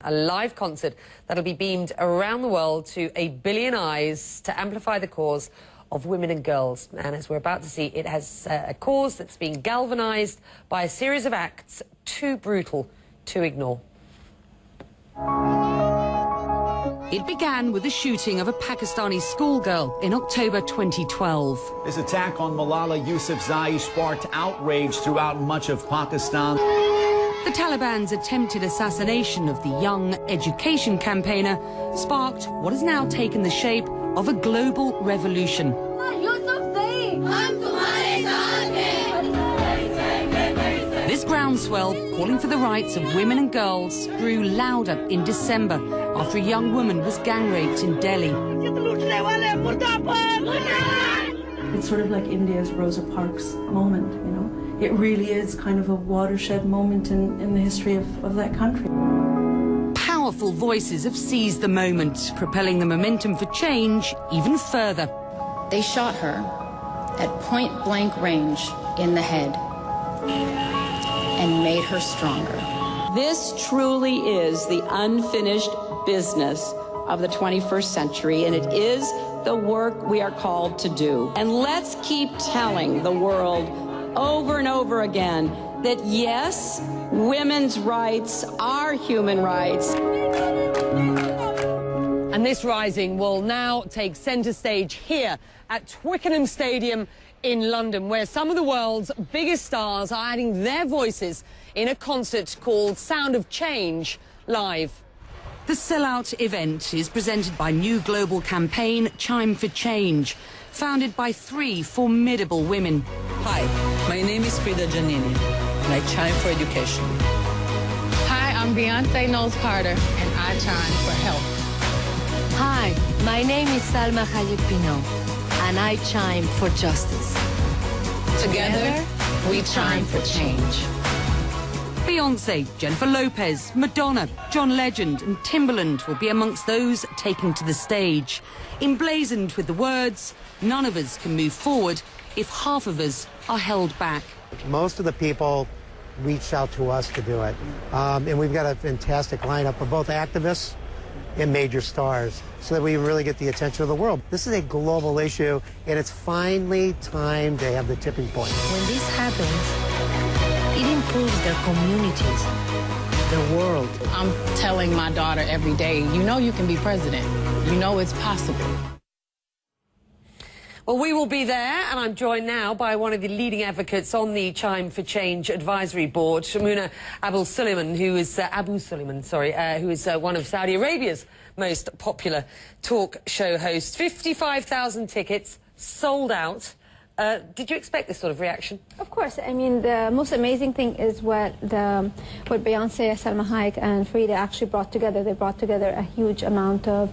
A live concert that'll be beamed around the world to 1 billion eyes to amplify the cause of women and girls. And as we're about to see, it has a cause that's being galvanized by a series of acts too brutal to ignore. It began with the shooting of a Pakistani schoolgirl in October 2012. This attack on Malala Yousafzai sparked outrage throughout much of Pakistan. The Taliban's attempted assassination of the young education campaigner sparked what has now taken the shape of a global revolution. This groundswell, calling for the rights of women and girls, grew louder in December after a young woman was gang-raped in Delhi. It's sort of like India's Rosa Parks moment, you know. It really is kind of a watershed moment in the history of that country. Powerful voices have seized the moment, propelling the momentum for change even further. They shot her at point-blank range in the head and made her stronger. This truly is the unfinished business of the 21st century, and it is the work we are called to do. And let's keep telling the world over and over again that yes, women's rights are human rights. And this rising will now take centre stage here at Twickenham Stadium in London, where some of the world's biggest stars are adding their voices in a concert called Sound of Change Live. The sellout event is presented by new global campaign Chime of Change, founded by 3 formidable women. Hi, my name is Frida Giannini, and I chime for education. Hi, I'm Beyonce Knowles Carter, and I chime for health. Hi, my name is Salma Khalid Pinot, and I chime for justice. Together, we chime for change. Beyonce, Jennifer Lopez, Madonna, John Legend and Timbaland will be amongst those taking to the stage, emblazoned with the words, "None of us can move forward if half of us are held back." Most of the people reach out to us to do it. And we've got a fantastic lineup of both activists and major stars so that we really get the attention of the world. This is a global issue, and it's finally time to have the tipping point. When this happens, it improves their communities, the world. I'm telling my daughter every day, you know you can be president. You know it's possible. Well, we will be there, and I'm joined now by one of the leading advocates on the Chime for Change Advisory Board, Shamuna Abu Suleiman, who is one of Saudi Arabia's most popular talk show hosts. 55,000 tickets sold out. Did you expect this sort of reaction? Of course. I mean, the most amazing thing is what Beyonce, Salma Hayek, and Frida actually brought together. They brought together a huge amount of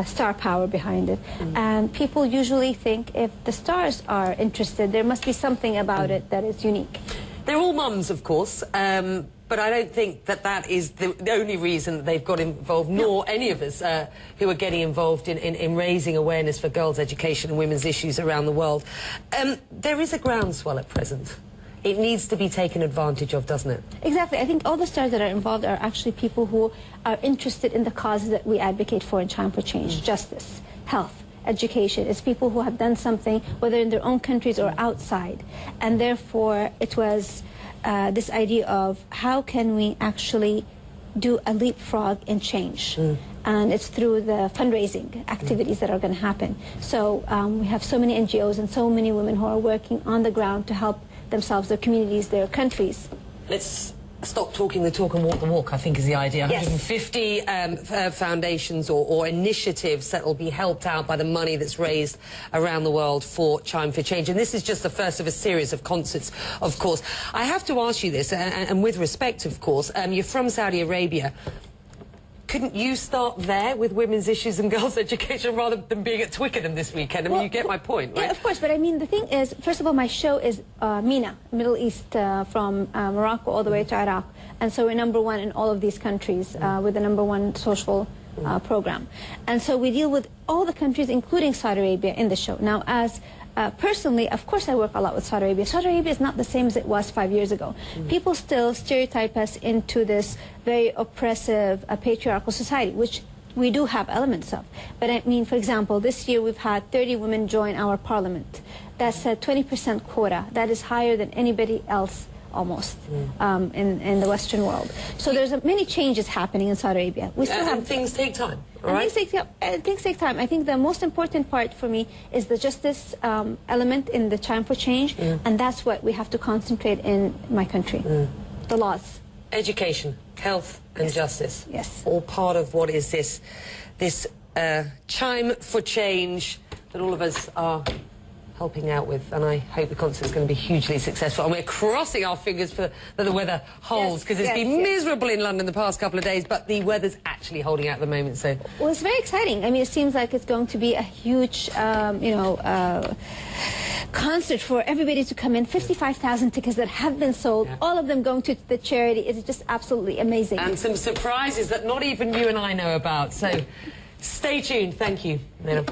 star power behind it. And people usually think if the stars are interested, there must be something about it that is unique. They're all mums, of course, but I don't think that that is the only reason that they've got involved, nor any of us who are getting involved in raising awareness for girls' education and women's issues around the world. There is a groundswell at present. It needs to be taken advantage of, doesn't it? Exactly. I think all the stars that are involved are actually people who are interested in the causes that we advocate for in Chime for Change: justice, health, education. It's people who have done something, whether in their own countries or outside. And therefore, it was this idea of how can we actually do a leapfrog in change. And it's through the fundraising activities that are going to happen. So we have so many NGOs and so many women who are working on the ground to help themselves, their communities, their countries. Let's stop talking the talk and walk the walk, I think, is the idea. Yes. 150 foundations or initiatives that will be helped out by the money that's raised around the world for Chime for Change. And this is just the first of a series of concerts, of course. I have to ask you this, and with respect, of course, you're from Saudi Arabia. Couldn't you start there with women's issues and girls' education rather than being at Twickenham this weekend? I mean, you get my point, right? Yeah, of course, but I mean, the thing is, first of all, my show is MENA, Middle East, from Morocco all the way to Iraq. And so we're #1 in all of these countries with the #1 social program. And so we deal with all the countries, including Saudi Arabia, in the show. Now, as personally, of course I work a lot with Saudi Arabia. Saudi Arabia is not the same as it was 5 years ago. People still stereotype us into this very oppressive, patriarchal society, which we do have elements of. But I mean, for example, this year we've had 30 women join our parliament. That's a 20% quota. That is higher than anybody else almost in the Western world. So there's many changes happening in Saudi Arabia. We still have things take time, right? Things take time. I think the most important part for me is the justice element in the Chime for Change, and that's what we have to concentrate in my country. The laws. Education, health and justice. Yes. All part of what is this Chime for Change that all of us are helping out with, and I hope the concert's going to be hugely successful, and we're crossing our fingers that the weather holds, because it's been miserable in London the past couple of days, but the weather's actually holding out at the moment, so... Well, it's very exciting. I mean, it seems like it's going to be a huge, concert for everybody to come in. 55,000 tickets that have been sold, all of them going to the charity. It's just absolutely amazing. And some surprises that not even you and I know about, so stay tuned. Thank you, Nina.